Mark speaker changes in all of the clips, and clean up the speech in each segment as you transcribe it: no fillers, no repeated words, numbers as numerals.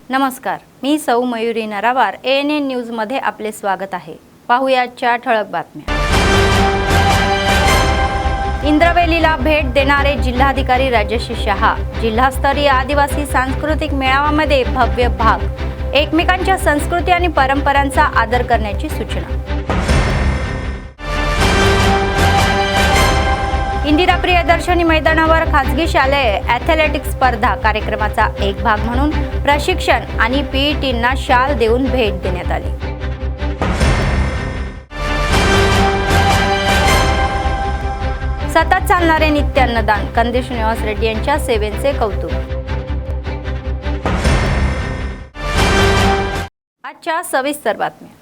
Speaker 1: नमस्कार, मी सौ Mayuri नरावार ANN news मध्ये आपले स्वागत आहे। पाहुयाच्या ठळक बातम्या। इंद्रवेलीला भेट देणारे जिल्हाधिकारी राजश्री शहा। जिल्हास्तरीय आदिवासी सांस्कृतिक मेळाव्यामध्ये भव्य भाग। एकमेकांच्या संस्कृती आणि परंपरांचा आदर करण्याची सूचना। इंदिरा प्रियदर्शनी मैदानावर खासगी शालेय ॲथलेटिक्स स्पर्धा कार्यक्रमाचा एक भाग म्हणून प्रशिक्षण आणि PETना शाल देऊन भेट देण्यात आली। सतत चालणारे नित्य अन्नदान, कंदी श्रीनिवास रेड्डी यांच्या सेवेचे कौतुक। आजच्या सविस्तर बातम्या।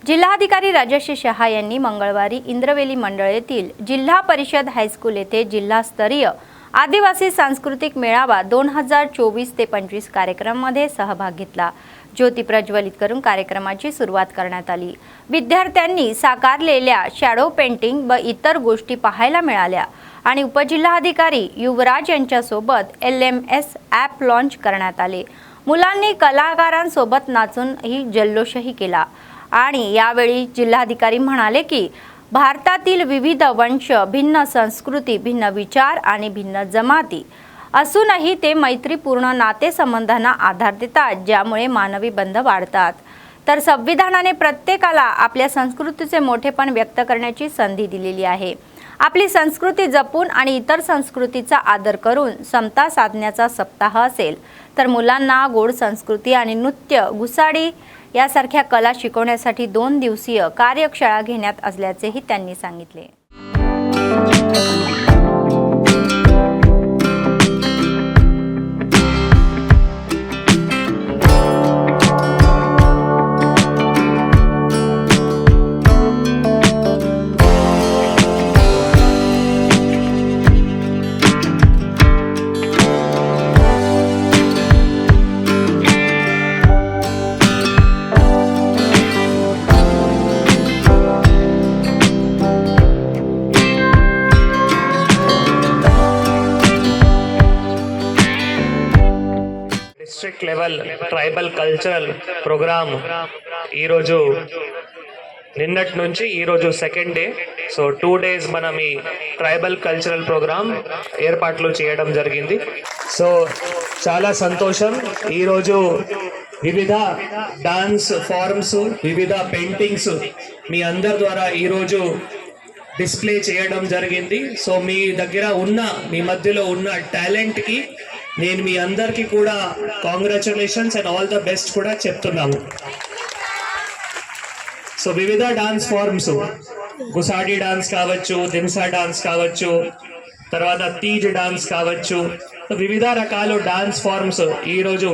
Speaker 1: जिल्हाधिकारी राजश्री शहा यांनी मंगळवारी इंद्रवेली मंडळ येथील जिल्हा परिषद हायस्कूल येथे जिल्हास्तरीय आदिवासी सांस्कृतिक मेळावा 2024 ते 25 कार्यक्रमामध्ये सहभाग घेतला। ज्योती प्रज्वलित करून कार्यक्रमाची सुरुवात करण्यात आली। विद्यार्थ्यांनी साकारलेल्या शॅडो पेंटिंग व इतर गोष्टी पाहायला मिळाल्या आणि उपजिल्हाधिकारी युवराज यांच्यासोबत LMS ॲप लॉन्च करण्यात आले। मुलांनी कलाकारांसोबत नाचून ही जल्लोषही केला आणि यावेळी जिल्हाधिकारी म्हणाले की भारतातील विविध वंश, भिन्न संस्कृती, भिन्न विचार आणि भिन्न जमाती असूनही ते मैत्रीपूर्ण नातेसंबंधांना आधार देतात, ज्यामुळे मानवी बंध वाढतात। तर संविधानाने प्रत्येकाला आपल्या संस्कृतीचे मोठेपण व्यक्त करण्याची संधी दिलेली आहे। आपली संस्कृती जपून आणि इतर संस्कृतीचा आदर करून समता साधण्याचा सप्ताह असेल तर मुलांना गोड संस्कृती आणि नृत्य, गुसाडी यासारख्या कला शिकवण्यासाठी 2 दिवसीय कार्यशाळा घेण्यात असल्याचेही त्यांनी सांगितले।
Speaker 2: District level tribal cultural program ఈరోజు నిన్నటి నుంచి ఈరోజు సెకండ్ డే। సో 2 days మనం ఈ ట్రైబల్ కల్చరల్ ప్రోగ్రామ్ ఏర్పాట్లు చేయడం జరిగింది। సో చాలా సంతోషం। ఈరోజు వివిధ డాన్స్ ఫార్మ్స్, వివిధ పెయింటింగ్స్ మీ అందరి ద్వారా ఈరోజు డిస్ప్లే చేయడం జరిగింది। సో మీ దగ్గర ఉన్న, మీ మధ్యలో ఉన్న టాలెంట్కి నేను మీ అందరికీ కూడా congratulations and all the best కూడా చెప్తున్నాము। సో వివిధ డాన్స్ ఫార్మ్స్, గుసాడి డాన్స్ కావచ్చు, దింసా డాన్స్ కావచ్చు, తర్వాత తీజ్ డాన్స్ కావచ్చు, వివిధ రకాల డాన్స్ ఫార్మ్స్ ఈరోజు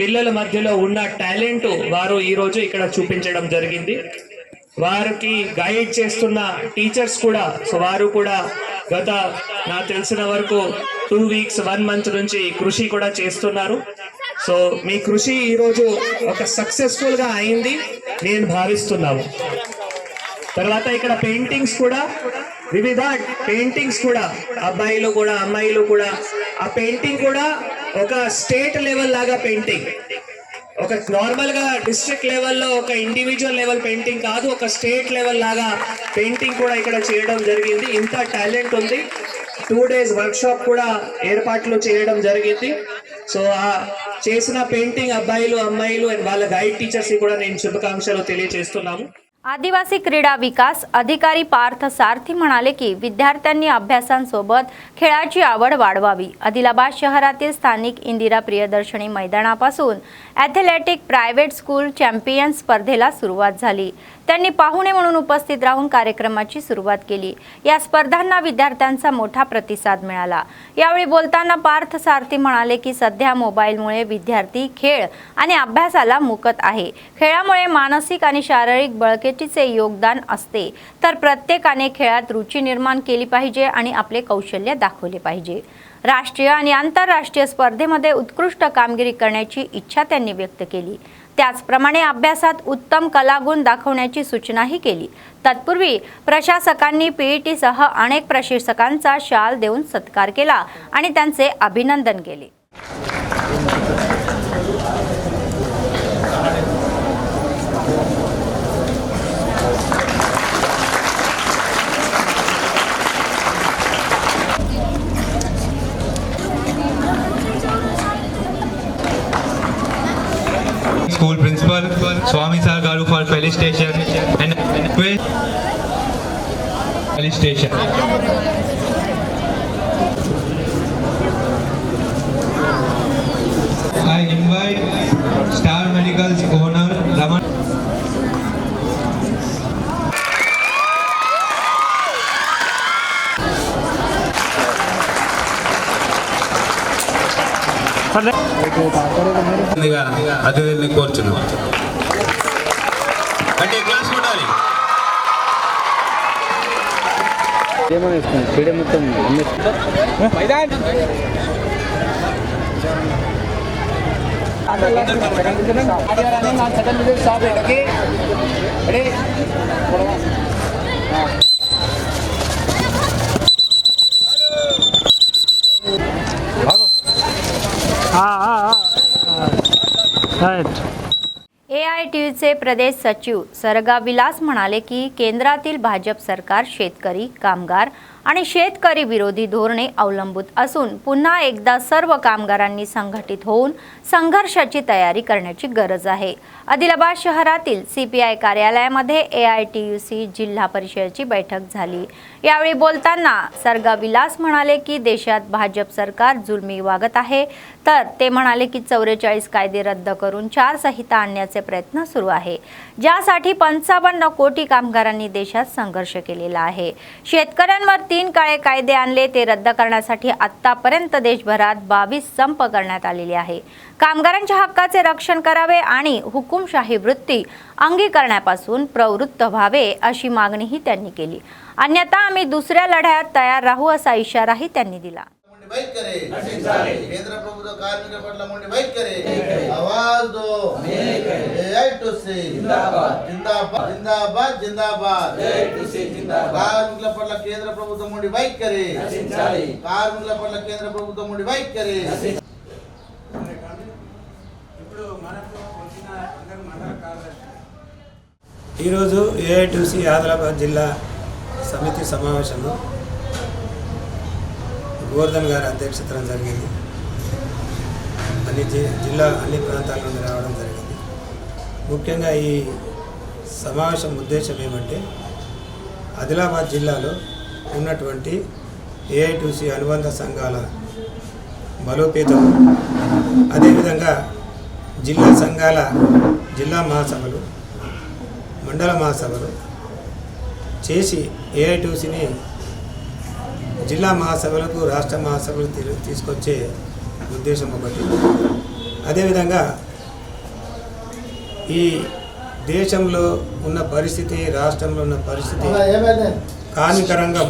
Speaker 2: పిల్లల మధ్యలో ఉన్న టాలెంట్ వారు ఈరోజు ఇక్కడ చూపించడం జరిగింది। వారికి గైడ్ చేస్తున్న టీచర్స్ కూడా, సో వారు కూడా గత నాకు తెలిసిన వరకు 2 weeks 1 month నుంచి కృషి కూడా చేస్తున్నారు। సో మీ కృషి ఈరోజు ఒక సక్సెస్ఫుల్ గా అయింది నేను భావిస్తున్నాను। తర్వాత ఇక్కడ పెయింటింగ్స్ కూడా, వివిధ పెయింటింగ్స్ కూడా, అబ్బాయిలు కూడా అమ్మాయిలు కూడా, ఆ పెయింటింగ్ కూడా ఒక స్టేట్ లెవెల్ లాగా పెయింటింగ్, ఒక నార్మల్ గా డిస్ట్రిక్ట్ లెవెల్లో ఒక ఇండివిజువల్ లెవెల్ పెయింటింగ్ కాదు, ఒక స్టేట్ లెవెల్ లాగా పెయింటింగ్ కూడా ఇక్కడ చేయడం జరిగింది। ఇంత టాలెంట్ ఉంది। 2 days వర్క్షాప్ కూడా ఏర్పాట్లు చేయడం జరిగింది। సో ఆ చేసిన పెయింటింగ్ అబ్బాయిలు అమ్మాయిలు అండ్ వాళ్ళ గైడ్ టీచర్స్ కూడా నేను శుభాకాంక్షలు తెలియజేస్తున్నాము।
Speaker 1: आदिवासी क्रीडा विकास अधिकारी पार्थ सारथी म्हणाले की विद्यार्थ्यांनी अभ्यासांसोबत खेळाची आवड वाढवावी। आदिलाबाद शहरातील स्थानिक इंदिरा प्रियदर्शनी मैदानापासून ॲथलेटिक प्रायव्हेट स्कूल चॅम्पियन स्पर्धेला सुरुवात झाली। त्यांनी पाहुणे म्हणून उपस्थित राहून कार्यक्रमाची सुरुवात केली। या स्पर्धांना विद्यार्थ्यांचा मोठा प्रतिसाद मिळाला। यावेळी बोलताना पार्थ सारथी म्हणाले की सध्या मोबाईलमुळे विद्यार्थी खेळ आणि अभ्यासाला मुकत आहे। खेळामुळे मानसिक आणि शारीरिक बळकटीचे योगदान असते, तर प्रत्येकाने खेळात रुची निर्माण केली पाहिजे आणि आपले कौशल्य दाखवले पाहिजे। राष्ट्रीय आणि आंतरराष्ट्रीय स्पर्धेमध्ये उत्कृष्ट कामगिरी करण्याची इच्छा त्यांनी व्यक्त केली। त्याचप्रमाणे अभ्यासात उत्तम कलागुण दाखवण्याची सूचनाही केली। तत्पूर्वी प्रशासकांनी PETसह अनेक प्रशिक्षकांचा शाल देऊन सत्कार केला आणि त्यांचे अभिनंदन केले।
Speaker 3: police station and police station. I invite Star Medical's owner Raman. అతిథుల్ని కోరుచున్నాం. అంటే క్లాస్ కొట్టాలి.
Speaker 1: AITUचे प्रदेश सचिव सरगा विलास म्हणाले की केंद्रातील भाजप सरकार शेतकरी, कामगार आणि शेतकरी विरोधी धोरणे अवलंबित असून पुन्हा एकदा सर्व कामगारांनी संघटित होऊन संघर्षाची तयारी करण्याची गरज आहे. आदिलाबाद शहरातील CPI कार्यालयामध्ये AITUC जिल्हा परिषदेची बैठक झाली. यावेळी बोलताना सरगा विलास म्हणाले की देशात भाजप सरकार जुलमी वागत आहे, तर ते म्हणाले की 44 कायदे रद्द करून 4 संहिता आणण्याचे प्रयत्न सुरू आहे, ज्यासाठी 55 कोटी कामगारांनी देशात संघर्ष केलेला आहे. शेतकऱ्यांवर 3 काळे कायदे आणले, ते रद्द करण्यासाठी आतापर्यंत देशभरात 22 संप करण्यात आलेले आहे. कामगारांच्या हक्काचे रक्षण करावे आणि हुकुमशाही वृत्ती अंगीकारण्यापासून प्रवृत्त व्हावे अशी मागणीही त्यांनी केली. अन्यथा आम्ही दुसऱ्या लढ्यात तयार राहू असा इशाराही त्यांनी दिला.
Speaker 4: केंद्र प्रभुत्व कार्मिक पट्ल मोंडी वाईट करे, आवाज दो, AITUC जिंदाबाद जिंदाबाद जिंदाबाद जिंदाबाद, AITUC जिंदाबाद. कार्मिक पट्ल केंद्र प्रभुत्व मोंडी वाईट करे, कार्मिक पट्ल केंद्र प्रभुत्व मोंडी वाईट करे.
Speaker 5: ఈరోజు AITUC ఆదిలాబాద్ జిల్లా సమితి సమావేశంలో గోవర్ధన్ గారి అధ్యక్షతన జరిగింది. జిల్లా అన్ని ప్రాంతాల నుండి రావడం జరిగింది. ముఖ్యంగా ఈ సమావేశం ఉద్దేశం ఏమంటే ఆదిలాబాద్ జిల్లాలో ఉన్నటువంటి AITUC అనుబంధ సంఘాల బలోపేతం, అదేవిధంగా జిల్లా సంఘాల జిల్లా మహాసభలు, మండల మహాసభలు చేసి AITUCని జిల్లా మహాసభలకు, రాష్ట్ర మహాసభలు తీసుకొచ్చే ఉద్దేశం ఒకటి. అదేవిధంగా ఈ దేశంలో ఉన్న పరిస్థితి, రాష్ట్రంలో ఉన్న పరిస్థితి, కార్మిక రంగం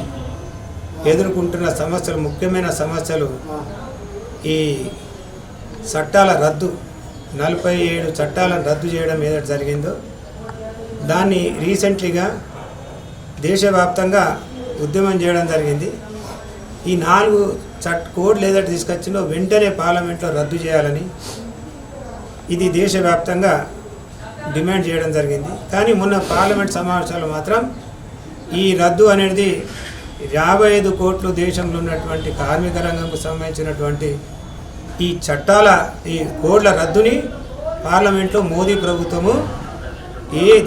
Speaker 5: ఎదుర్కొంటున్న సమస్యలు, ముఖ్యమైన సమస్యలు ఈ చట్టాల రద్దు, 47 చట్టాలను రద్దు చేయడం ఏదైతే జరిగిందో దాన్ని రీసెంట్లీగా దేశవ్యాప్తంగా ఉద్యమం చేయడం జరిగింది. ఈ 4 కోడ్లు ఏదైతే తీసుకొచ్చిందో వెంటనే పార్లమెంట్లో రద్దు చేయాలని ఇది దేశవ్యాప్తంగా డిమాండ్ చేయడం జరిగింది. కానీ మొన్న పార్లమెంట్ సమావేశాలు మాత్రం ఈ రద్దు అనేది 55 కోట్లు దేశంలో ఉన్నటువంటి కార్మిక రంగంకు సంబంధించినటువంటి ఈ చట్టాల, ఈ కోడ్ల రద్దుని పార్లమెంట్లో మోదీ ప్రభుత్వము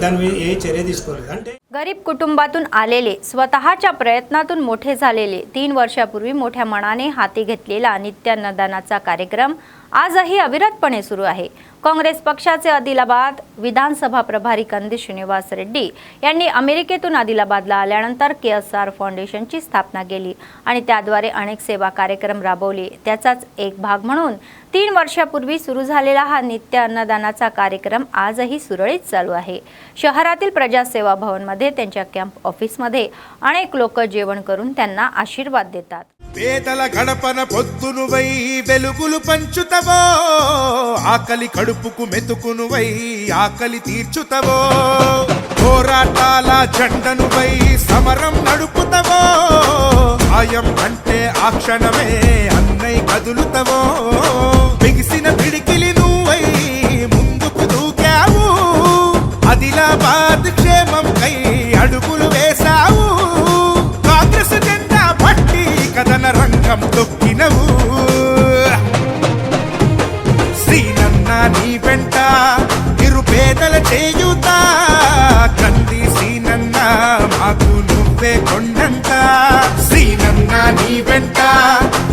Speaker 5: दान चर्या తీసుకోలేదు. అంటే
Speaker 1: गरीब कुटुंबातून आलेले, स्वतःच्या प्रयत्नातून मोठे झालेले, 3 वर्षापूर्वी मोठ्या मनाने हाती घेतलेला नित्य अन्नदानाचा कार्यक्रम आजही अविरतपणे सुरू आहे. काँग्रेस पक्षाचे आदिलाबाद विधानसभा प्रभारी कंदी श्रीनिवास रेड्डी यांनी अमेरिकेतून आदिलाबादला आल्यानंतर KSR फाउंडेशनची स्थापना केली आणि त्याद्वारे अनेक सेवा कार्यक्रम राबवले. त्याचाच एक भाग म्हणून 3 वर्षापूर्वी सुरू झालेला हा नित्य अन्नदानाचा कार्यक्रम आजही सुरळीत चालू आहे. शहरातील प्रजासेवा भवनमध्ये त्यांच्या कॅम्प ऑफिसमध्ये अनेक लोक जेवण करून त्यांना आशीर्वाद देतात.
Speaker 6: పేదల గడపన పొద్దునువై వెలుగులు పంచుతవో, ఆకలి కడుపుకు మెతుకునువై ఆకలి తీర్చుతవో, పోరాటాల జెండనువై సమరం నడుపుతవో, సాయం అంటే ఆ క్షణమే అన్నై కదులుతవో, బిగిసిన పిడికిలి నువ్వై ముందుకు దూకావు, ఆదిలాబాద్ క్షేమం కై అడుగులు వేశావు, కాంగ్రెస్ జెండా పట్టి కథన రంగం తొక్కినవు, శ్రీనన్న నీ వెంట నిరుపేదల చేయుతా నువ్వే కొండంత సీనన్న నీ వెంట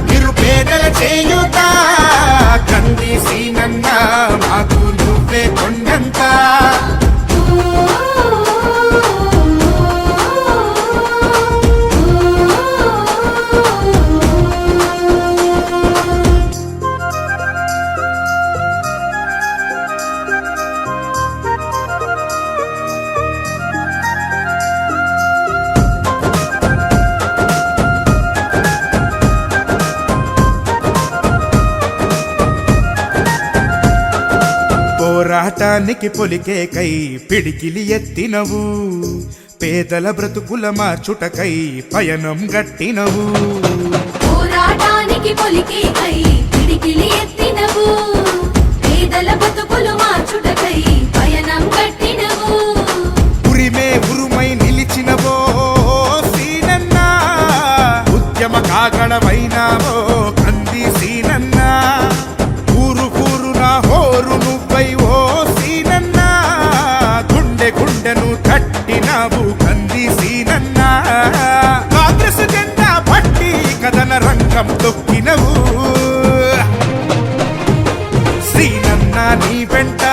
Speaker 6: నిరుపేదల చేయుత కంది సీనన్న మాకు నువ్వే కొండంత పోరాటానికి పొలికే కై పిడికిలి ఎత్తినవు పేదల బ్రతుకుల మార్చుటకై పయనం గట్టినవు
Speaker 7: పోరాటానికి పొలికే కై పిడికిలి ఎత్తినవు పేదల బతుకులు మార్చుటకై పయనం గట్టినవు
Speaker 6: ఉరిమే ఉరుమై నిలిచినవో సీనన్న ఉద్యమ కాగడవైనావో కంది సీనన్న ఊరు నా హోరు నువ్వై ఓ సీనన్న గుండె గుండెను తట్టినావు కంది సీనన్న కాంగ్రెస్ జెండా పట్టి కథన రంగం తొక్కినవు సీనన్న నీ వెంట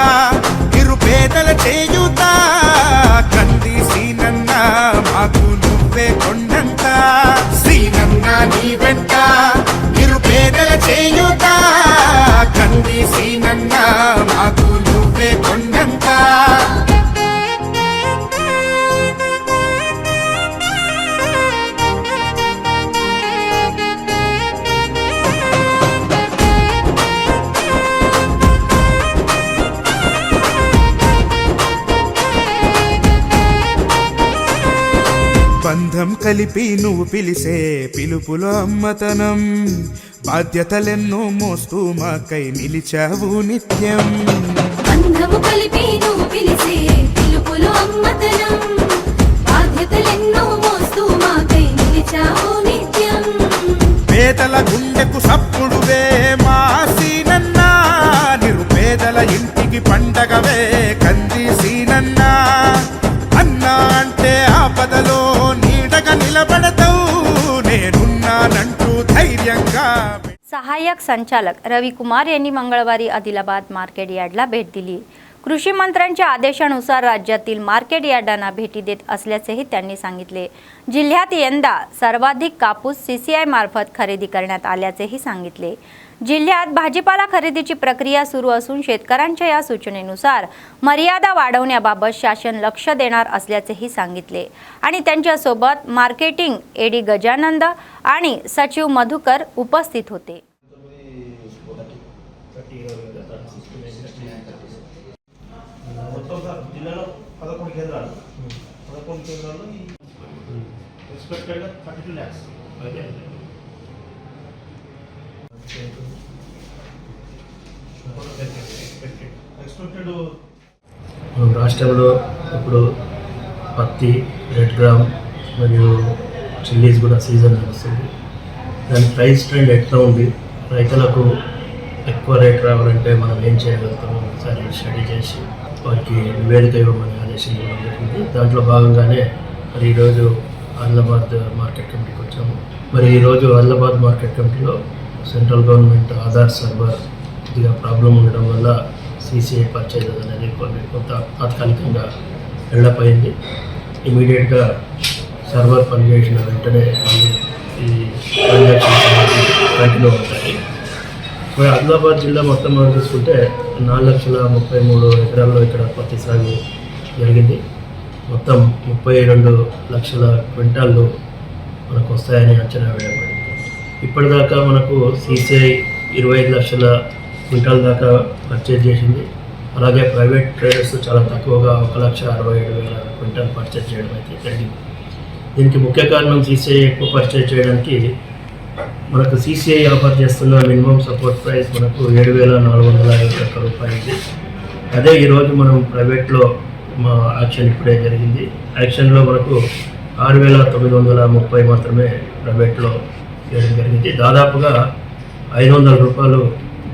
Speaker 6: నిరుపేదల చేయుత కంది సీనన్న మాకు నువ్వే కొండంత సీనన్న నీ వెంట నిరుపేదల చేయుత కంది సీనన్న మాకు నువ్వే కొండంత బంధం కలిపి నువ్వు పిలిసే పిలుపులో అమ్మతనం బాధ్యతలెన్నో మోస్తూ మాకై నిలిచావు నిత్యం
Speaker 7: బంధము కలిపి నువ్వు పిలిసే పిలుపులు అమ్మతనం బాధ్యతలెన్నో మోస్తూ మాకై నిలిచావు నిత్యం
Speaker 6: పేదల గుండెకు సప్పుడువే మా సీనన్న నిరుపేదల ఇంటికి పండగవే కంది సీనన్న అన్నా అంటే ఆపదలో నీడగా నిలబడతావు నేనున్నానంటూ धैर्यंगा
Speaker 1: सहाय्यक संचालक रविकुमार यांनी मंगळवारी आदिलाबाद मार्केट यार्डला भेट दिली. कृषी मंत्र्यांच्या आदेशानुसार राज्यातील मार्केट यार्डांना भेटी देत असल्याचेही त्यांनी सांगितले. जिल्ह्यात यंदा सर्वाधिक कापूस सीसीआय मार्फत खरेदी करण्यात आल्याचेही सांगितले. जिल्ह्यात भाजीपाला खरेदीची प्रक्रिया सुरू असून शेतकऱ्यांच्या या सूचनेनुसार मर्यादा वाढवण्याबाबत शासन लक्ष देणार असल्याचेही सांगितले. आणि त्यांच्यासोबत मार्केटिंग एडी गजानंद आणि सचिव मधुकर उपस्थित होते.
Speaker 8: జిల్లాలో 11 కేంద్రాలు 11 కేంద్రాల్లో ఎక్స్పెక్టెడ్గా 32 lakhs ఎక్స్పెక్టెడ్
Speaker 9: రాష్ట్రంలో ఇప్పుడు పత్తి, రెడ్ గ్రామ్ మరియు చిల్లీస్ కూడా సీజన్ నడుస్తుంది. దాని ప్రైస్ ట్రెండ్ ఎట్లా ఉంది, రైతులకు ఎక్కువ రేట్ రావాలంటే మనం ఏం చేయగలుగుతామో ఒకసారి స్టడీ చేసి వారికి నివేదిక ఇవ్వమని ఆదేశం ఇవ్వడం జరిగింది. దాంట్లో భాగంగానే మరి ఈరోజు ఆదిలాబాద్ మార్కెట్ కమిటీకి వచ్చాము. మరి ఈరోజు ఆదిలాబాద్ మార్కెట్ కమిటీలో సెంట్రల్ గవర్నమెంట్ ఆధార్ సర్వర్ కొద్దిగా ప్రాబ్లం ఉండడం వల్ల సీసీఐ పర్చేజ్ అనేది కొంత తాత్కాలికంగా డెవలప్ అయింది. ఇమీడియట్గా సర్వర్ పనిచేసిన వెంటనే ఈ ట్రాన్సాక్షన్స్ కంటిన్యూ అవుతాయి. మరి ఆదిలాబాద్ జిల్లా మొత్తం మనం చూసుకుంటే 4,33,000 ఎకరాల్లో ఇక్కడ పత్తి సాగు జరిగింది. మొత్తం 32 లక్షల క్వింటాళ్ళు మనకు వస్తాయని అంచనా వేయబడింది. ఇప్పటిదాకా మనకు సీసీఐ 25 లక్షల క్వింటాల్ దాకా పర్చేజ్ చేసింది. అలాగే ప్రైవేట్ ట్రేడర్స్ చాలా తక్కువగా 1,67,000 క్వింటాల్ పర్చేజ్ చేయడం అయితే జరిగింది. దీనికి ముఖ్య కారణం సీసీఐ ఎక్కువ పర్చేజ్ చేయడానికి మనకు సీసీఐ ఆఫర్ చేస్తున్న మినిమం సపోర్ట్ ప్రైస్ మనకు 7,451 రూపాయలు. అదే ఈరోజు మనం ప్రైవేట్లో మా యాక్షన్ ఇప్పుడే జరిగింది. యాక్షన్లో మనకు 6,930 మాత్రమే ప్రైవేట్లో చేయడం జరిగింది. దాదాపుగా 500 రూపాయలు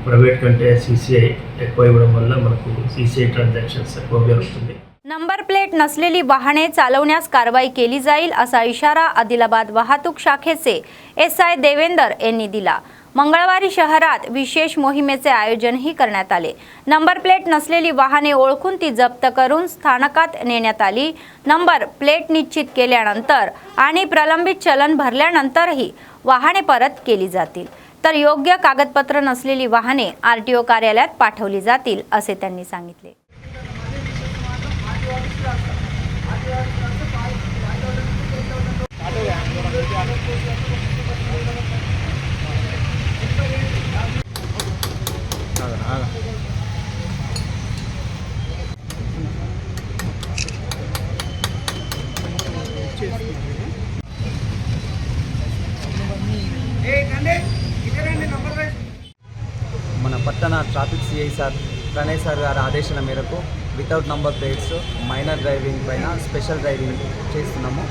Speaker 9: ప్రైవేట్ కంటే సీసీఐ ఎక్కువ ఇవ్వడం వల్ల మనకు సీసీఐ ట్రాన్సాక్షన్స్ ఎక్కువ జరుగుతుంది.
Speaker 1: नंबर प्लेट नसलेली वाहने चालवण्यास कारवाई केली जाईल असा इशारा आदिलाबाद वाहतूक शाखेचे SI देवेंदर यांनी दिला। मंगळवारी शहरात विशेष मोहिमेचे आयोजनही करण्यात आले। नंबर प्लेट नसलेली वाहने ओळखून ती जप्त करून स्थानकात नेण्यात आली। नंबर प्लेट निश्चित केल्यानंतर आणि प्रलंबित चलन भरल्यानंतरही वाहने परत केली जातील, तर योग्य कागदपत्र नसलेली वाहने RTO कार्यालयात पाठवली जातील असे त्यांनी सांगितले।
Speaker 10: మన పట్టణ traffic CI sir Pranay sir గారి ఆదేశాల మేరకు without number plates minor driving పైన స్పెషల్ డ్రైవింగ్ చేస్తున్నాము।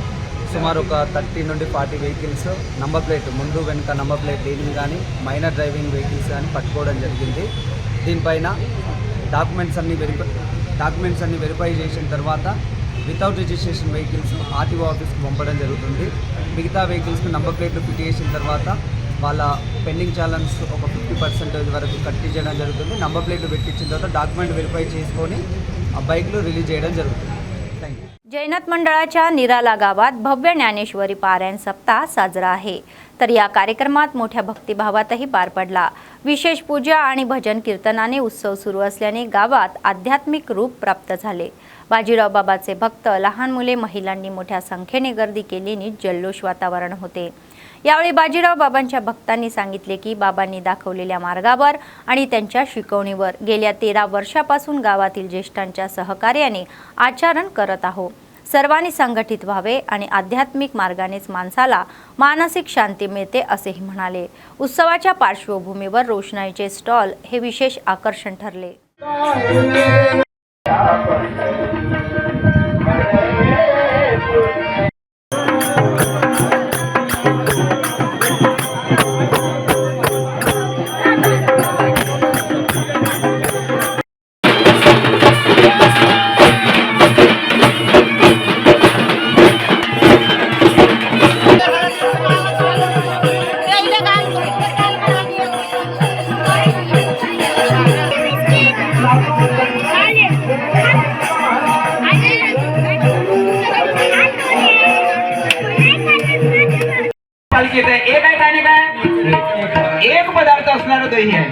Speaker 10: సుమారు ఒక 30 నుండి 40 వెహికల్స్ నంబర్ ప్లేట్ ముందు వెనుక నంబర్ ప్లేట్ లేని కానీ మైనర్ డ్రైవింగ్ వెహికల్స్ కానీ పట్టుకోవడం జరిగింది। దీనిపైన డాక్యుమెంట్స్ అన్ని వెరిఫై చేసిన తర్వాత వితౌట్ రిజిస్ట్రేషన్ వెహికల్స్ RTO ఆఫీస్కి పంపడం జరుగుతుంది। మిగతా వెహికల్స్కి నంబర్ ప్లేట్లు ఫిట్ చేసిన తర్వాత వాళ్ళ పెండింగ్ ఛాలెంజ్ ఒక 50% వరకు కట్టి చేయడం జరుగుతుంది। నంబర్ ప్లేట్లు పెట్టించిన తర్వాత డాక్యుమెంట్ వెరిఫై చేసుకొని ఆ బైక్లు రిలీజ్ చేయడం జరుగుతుంది। Thank you.
Speaker 1: जैनत मंडळाच्या निराला गावात भव्य ज्ञानेश्वरी पारायण सप्ताह साजरा आहे, तर या कार्यक्रमात मोठ्या भक्तिभावातही पार पडला। विशेष पूजा आणि भजन कीर्तनाने उत्सव सुरू असल्याने गावात आध्यात्मिक रूप प्राप्त झाले। बाजीराव बाबाचे भक्त, लहान मुले, महिलांनी मोठ्या संख्येने गर्दी केल्याने जल्लोष वातावरण होते। यावेळी बाजीराव बाबांच्या भक्तांनी सांगितले की बाबांनी दाखवलेल्या मार्गावर आणि त्यांच्या शिकवणीवर गेल्या 13 वर्षापासून गावातील ज्येष्ठांच्या सहकार्याने आचरण करत आहोत। सर्वांनी संघटित व्हावे आणि आध्यात्मिक मार्गानेच माणसाला मानसिक शांती मिळते असेही म्हणाले। उत्सवाच्या पार्श्वभूमीवर रोषणाईचे स्टॉल हे विशेष आकर्षण ठरले।
Speaker 11: एक आहे काय काय एक पदार्थ असणार दही आहे।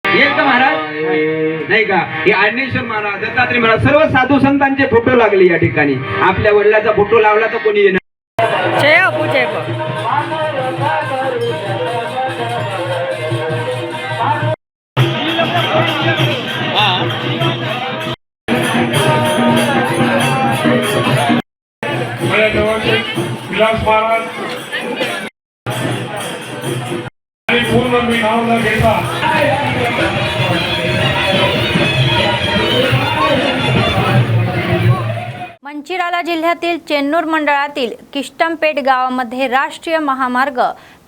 Speaker 11: एक महाराज नाही का, हे आज्ञेश्वर महाराज, दत्तात्रय महाराज, सर्व साधू संतांचे फोटो लागले या ठिकाणी। आपल्या वडिलाचा फोटो लावला तर कोणी येणार।
Speaker 8: विलास महाराज आणि पूर्ण मी नाव न घेता
Speaker 1: मंचिराला जिल्ह्यातील चेन्नूर मंडळातील किष्टमपेठ गावामध्ये राष्ट्रीय महामार्ग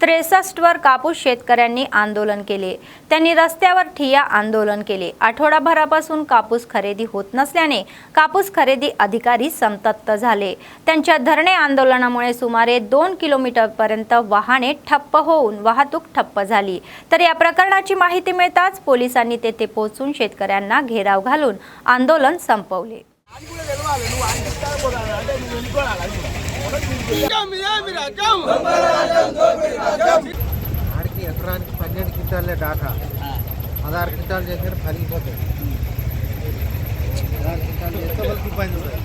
Speaker 1: 63 वर कापूस शेतकऱ्यांनी आंदोलन केले। त्यांनी रस्त्यावर ठिय्या आंदोलन केले। आठवडाभरापासून कापूस खरेदी होत नसल्याने कापूस खरेदी अधिकारी संतप्त झाले। त्यांच्या धरणे आंदोलनामुळे सुमारे 2 किलोमीटरपर्यंत वाहने ठप्प होऊन वाहतूक ठप्प झाली। तर या प्रकरणाची माहिती मिळताच पोलिसांनी तेथे पोहोचून शेतकऱ्यांना घेराव घालून आंदोलन संपवले।
Speaker 12: ఆడికి ఎకరానికి 12 క్వింటాలే డాటా 16 క్వింటాలు చేస్తే పలిగిపోతాయి। 16 క్వింటాలు చేస్తే వాళ్ళకి ఇబ్బంది ఉంటుంది।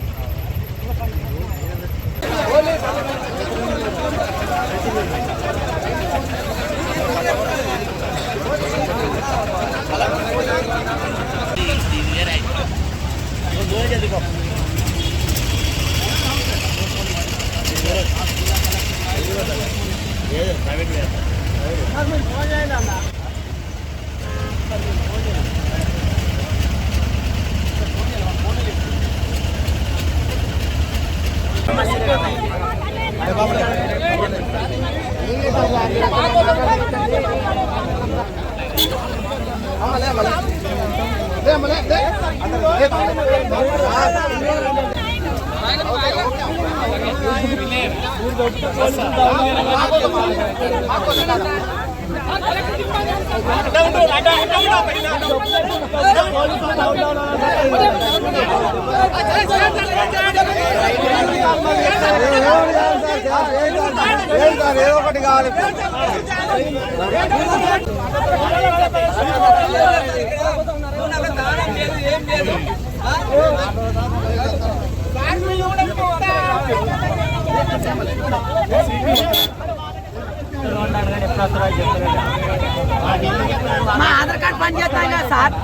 Speaker 10: మా ఆధార్ కార్డ్ పని చేస్తాయి కదా సార్.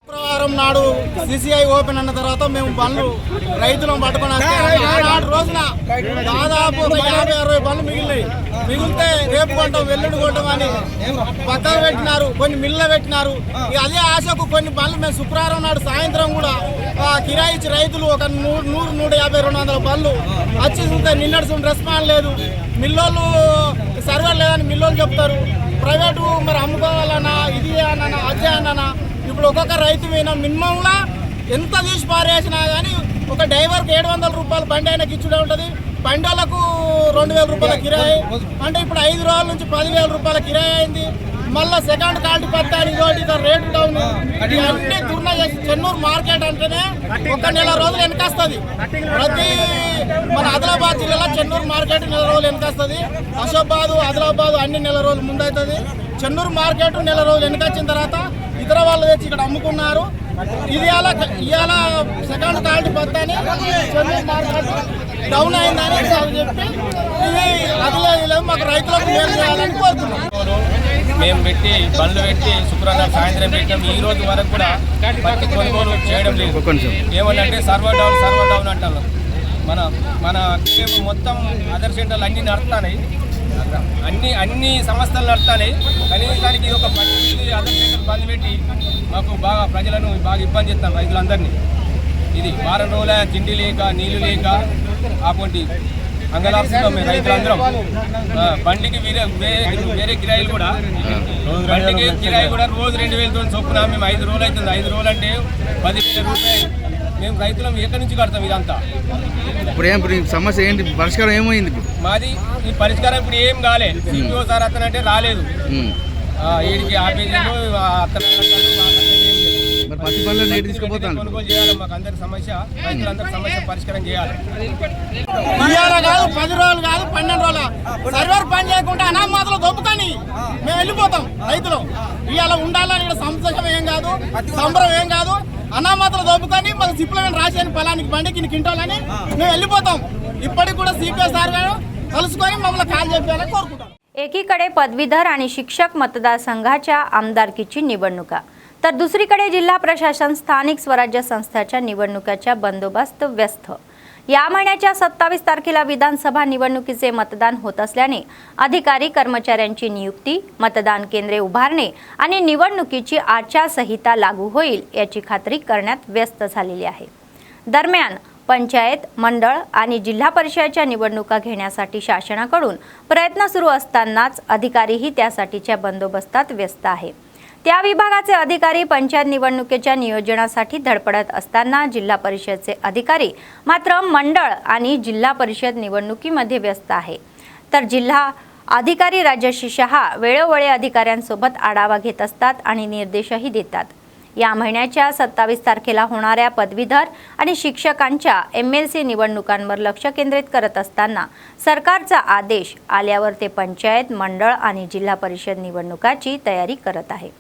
Speaker 12: శుక్రవారం నాడు సిసిఐ ఓపెన్ అన్న తర్వాత మేము బండ్లు రైతులను పట్టుకుని నాడు రోజున దాదాపు 50-60 బండ్లు మిగిలితే రేపు కొంటాం ఎల్లుండి కొంటాం అని పక్కన పెట్టినారు, కొన్ని మిల్ల పెట్టినారు. ఇక అదే ఆశకు కొన్ని బండ్లు మేము శుక్రవారం నాడు సాయంత్రం కూడా కిరాయి ఇచ్చి రైతులు ఒక 100-150-200 బండ్లు వచ్చి చూస్తే నిన్నటి రెస్పాన్స్ లేదు. మిల్లోళ్ళు సర్వర్ లేదని మిల్లోళ్ళు చెప్తారు. ప్రైవేటు మరి అమ్ముకోవాలన్నా ఇది అన్నా అదే అన్నా ఇప్పుడు ఒక్కొక్క రైతు మీద మినిమంలా ఎంత తీసి పారేసినా కానీ ఒక డ్రైవర్కి 700 రూపాయలు బండి అయినా ఇచ్చుడే ఉంటుంది. బండి వాళ్ళకు 2000 రూపాయల కిరాయి అంటే ఇప్పుడు 5 రోజుల నుంచి 10,000 రూపాయల కిరాయి అయింది. మళ్ళీ సెకండ్ క్వాలిటీ పత్తానికి రేటు డౌన్ అన్ని దుర్న చేసి చెన్నూరు మార్కెట్ అంటేనే ఒక నెల రోజులు వెనకొస్తుంది. ప్రతి మన ఆదిలాబాద్ జిల్లాలో చెన్నూరు మార్కెట్ నెల రోజులు వెనకొస్తుంది. అశోబాదు ఆదిలాబాదు అన్ని నెల రోజులు ముందవుతుంది. చెన్నూరు మార్కెట్ నెల రోజులు వెనకొచ్చిన తర్వాత ఇతర వాళ్ళు తెచ్చి ఇక్కడ అమ్ముకున్నారు. ఇది ఇవాళ సెకండ్ క్వాలిటీ పత్తాని చెన్నూరు మార్కెట్ డౌన్ అయిందని చెప్పి ఇది అది మాకు రైతులకు మేలు చేయాలని కోరుతున్నాం.
Speaker 13: మేము పెట్టి బండ్లు పెట్టి శుక్రవారం సాయంత్రం పెట్టాం. ఈ రోజు వరకు కూడా పత్తి కొనుగోలు చేయడం లేదు. ఏమన్నంటే సర్వర్ డౌన్ అంటారు. మన మొత్తం అదర్ సెంటర్లు అన్నీ నడుస్తున్నాయి, అన్ని సంస్థలు నడుస్తున్నాయి. కనీసానికి ఒక 10 అదర్ సెంటర్ బంద్ పెట్టి మాకు ప్రజలను బాగా ఇబ్బంది చేస్తాం రైతులందరినీ. ఇది వారం రోజుల తిండి లేక నీళ్లు లేక అటువంటి అంగలార్చుతాం మేము రైతులందరం. బండికి వేరే కిరాయిలు కూడా బండికి కిరాయి కూడా రోజు 2,000 చొప్పున మేము 5 రోజులు అవుతుంది. 5 రోజులు అంటే 10,000 రూపాయలు మేము రైతులం ఎక్కడి నుంచి కడతాం ఇదంతా?
Speaker 14: ఇప్పుడు సమస్య ఏంటి? పరిష్కారం ఏమైంది?
Speaker 13: మాది ఈ పరిష్కారం ఇప్పుడు ఏం కాలే. సిపిఓ సార్ అతనంటే రాలేదు. వీడికి ఆఫీసులు
Speaker 14: పత్తి పనులు నేటి తీసుకుపోతాను.
Speaker 13: కొనుగోలు చేయాలి. మాకు అందరి సమస్య, రైతులందరి సమస్య పరిష్కారం చేయాలి.
Speaker 12: ఇవాళ కాదు 10 రోజులు కాదు 12 రోజులు సర్వర్ పని చేయకుండా అనామాతలు దొబ్బుకొని మేము వెళ్ళిపోతాం రైతులు. ఇవాళ ఉండాలని ఇక్కడ సంతోషం ఏం కాదు, సంబరం ఏం కాదు. అనామాతలు దొబ్బుకొని మాకు సిప్లమెంట్ రాసేని పొలానికి బండికి కింటాలని మేము వెళ్ళిపోతాం. इప్పటికి కూడా सीपीएस సార్ గారు కలుసుకొని మమ్మల్ని కాల్ చేయాలని కోరుకుంటాం.
Speaker 1: एकीकडे पदवीधर आणि शिक्षक मतदारसंघाच्या आमदारकीची निवडणुका तर दुसरीकडे जिल्हा प्रशासन स्थानिक स्वराज्य संस्थाच्या निवडणुकाच्या बंदोबस्त व्यस्त. या महिन्याच्या 27 तारखेला विधानसभा निवडणुकीचे मतदान होत असल्याने अधिकारी कर्मचाऱ्यांची नियुक्ती, मतदान केंद्रे उभारणे आणि निवडणुकीची आचारसंहिता लागू होईल याची खात्री करण्यात व्यस्त झालेली आहे. दरम्यान पंचायत, मंडळ आणि जिल्हा परिषदेच्या निवडणुका घेण्यासाठी शासनाकडून प्रयत्न सुरू असतानाच अधिकारीही त्यासाठीच्या बंदोबस्तात व्यस्त आहे. त्या विभागाचे अधिकारी पंचायत निवडणुकीच्या नियोजनासाठी धडपडत असताना जिल्हा परिषदेचे अधिकारी मात्र मंडळ आणि जिल्हा परिषद निवडणुकीमध्ये व्यस्त आहे. तर जिल्हा अधिकारी राजश्री शहा वेळोवेळी अधिकाऱ्यांसोबत आढावा घेत असतात आणि निर्देशही देतात. या महिन्याच्या 27 तारखेला होणाऱ्या पदवीधर आणि शिक्षकांच्या MLC निवडणुकांवर लक्ष केंद्रित करत असताना सरकारचा आदेश आल्यावर ते पंचायत, मंडळ आणि जिल्हा परिषद निवडणुकाची तयारी करत आहे.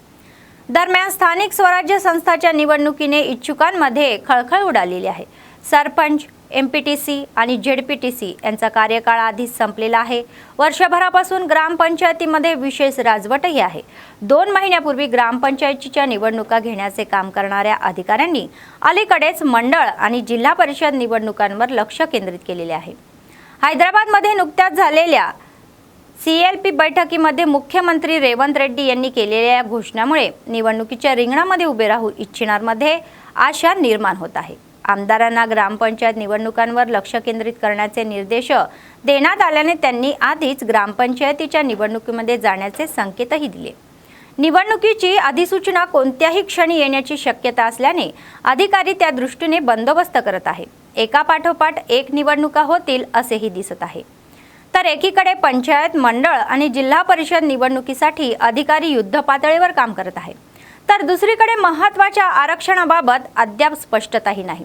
Speaker 1: दरम्यान स्थानिक स्वराज्य संस्थाच्या निवडणुकीने इच्छुकांमध्ये खळखळ उडालेली आहे. सरपंच, MPTC आणि ZPTC यांचा कार्यकाळ आधीच संपलेला आहे. वर्षभरापासून ग्रामपंचायतीमध्ये विशेष राजवटही आहे. 2 महिन्यापूर्वी ग्रामपंचायतीच्या निवडणुका घेण्याचे काम करणाऱ्या अधिकाऱ्यांनी अलीकडेच मंडळ आणि जिल्हा परिषद निवडणुकांवर लक्ष केंद्रित केलेले आहे. हैदराबादमध्ये नुकत्याच झालेल्या CLP बैठकीमध्ये मुख्यमंत्री रेवंत रेड्डी यांनी केलेल्या घोषणामुळे निवडणुकीच्या रिंगणामध्ये उभे राहू इच्छिणाऱ्यांमध्ये आशा निर्माण होत आहे. आमदारांना ग्रामपंचायत निवडणुकांवर लक्ष केंद्रित करण्याचे निर्देश देण्यात आल्याने त्यांनी आधीच ग्रामपंचायतीच्या निवडणुकीमध्ये जाण्याचे संकेतही दिले. निवडणुकीची अधिसूचना कोणत्याही क्षणी येण्याची शक्यता असल्याने अधिकारी त्या दृष्टीने बंदोबस्त करत आहेत. एकापाठोपाठ एक निवडणुका होतील असेही दिसत आहे. तर एकीकडे पंचायत मंडळ आणि जिल्हा परिषद निवडणुकीसाठी अधिकारी युद्धपातळीवर काम करत आहेत, तर दुसरीकडे महत्त्वाच्या आरक्षणाबाबत अद्याप स्पष्टताही नाही.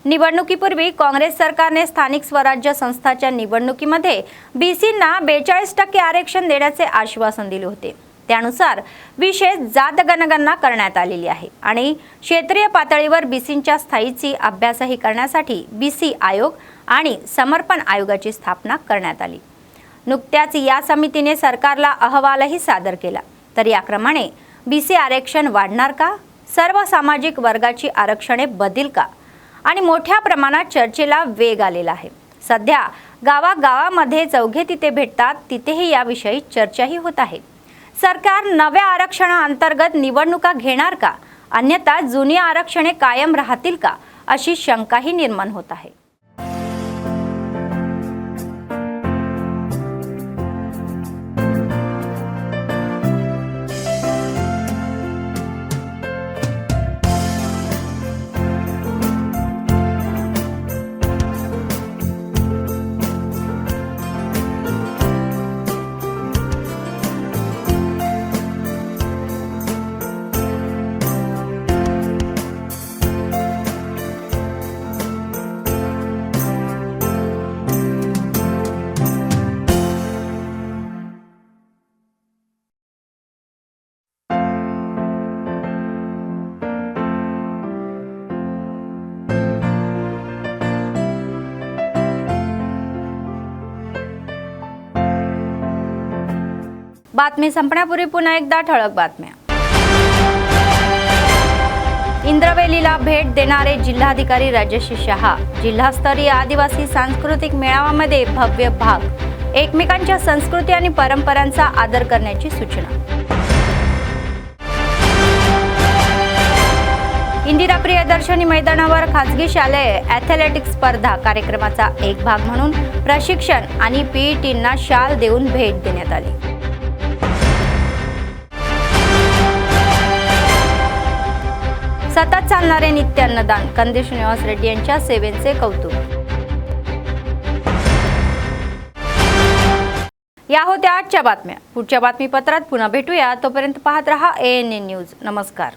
Speaker 1: निवडणुकीपूर्वी काँग्रेस सरकारने स्थानिक स्वराज्य संस्थांच्या निवडणुकीमध्ये बीसींना 42% आरक्षण देण्याचे आश्वासन दिले होते. त्यानुसार विशेष जात गणना करण्यात आलेली आहे आणि क्षेत्रीय पातळीवर बीसींच्या स्थायीची अभ्यासही करण्यासाठी बीसी आयोग आणि समर्पण आयोगाची स्थापना करण्यात आली. नुकत्याच या समितीने सरकारला अहवालही सादर केला. तर याप्रमाणे बीसी आरक्षण वाढणार का, सर्व सामाजिक वर्गाची आरक्षणे बदल का आणि मोठ्या प्रमाणात चर्चेला वेग आलेला आहे. सध्या गावागावामध्ये चौघे तिथे भेटतात तिथेही याविषयी चर्चाही होत आहे. सरकार नव्या आरक्षणाअंतर्गत निवडणुका घेणार का, अन्यथा जुनी आरक्षणे कायम राहतील का, अशी शंकाही निर्माण होत आहे. बातमी संपण्यापूर्वी पुन्हा एकदा ठळक बातम्या. इंद्रवेलीला भेट देणारे जिल्हाधिकारी राजश्री शहा. जिल्हास्तरीय आदिवासी सांस्कृतिक मेळाव्यामध्ये भव्य भाग. एकमेकांच्या संस्कृती आणि परंपरांचा आदर करण्याची सूचना. इंदिरा प्रियदर्शनी मैदानावर खासगी शालेय ॲथलेटिक्स स्पर्धा कार्यक्रमाचा एक भाग म्हणून प्रशिक्षण आणि पीईटींना शाल देऊन भेट देण्यात आली. सतत चालणारे नित्य अन्नदान. कंदी श्रीनिवास रेड्डी यांच्या सेवेचे कौतुक. या होत्या आजच्या बातम्या. पुढच्या बातमीपत्रात पुन्हा भेटूया. तोपर्यंत पाहत रहा ANN न्यूज. नमस्कार.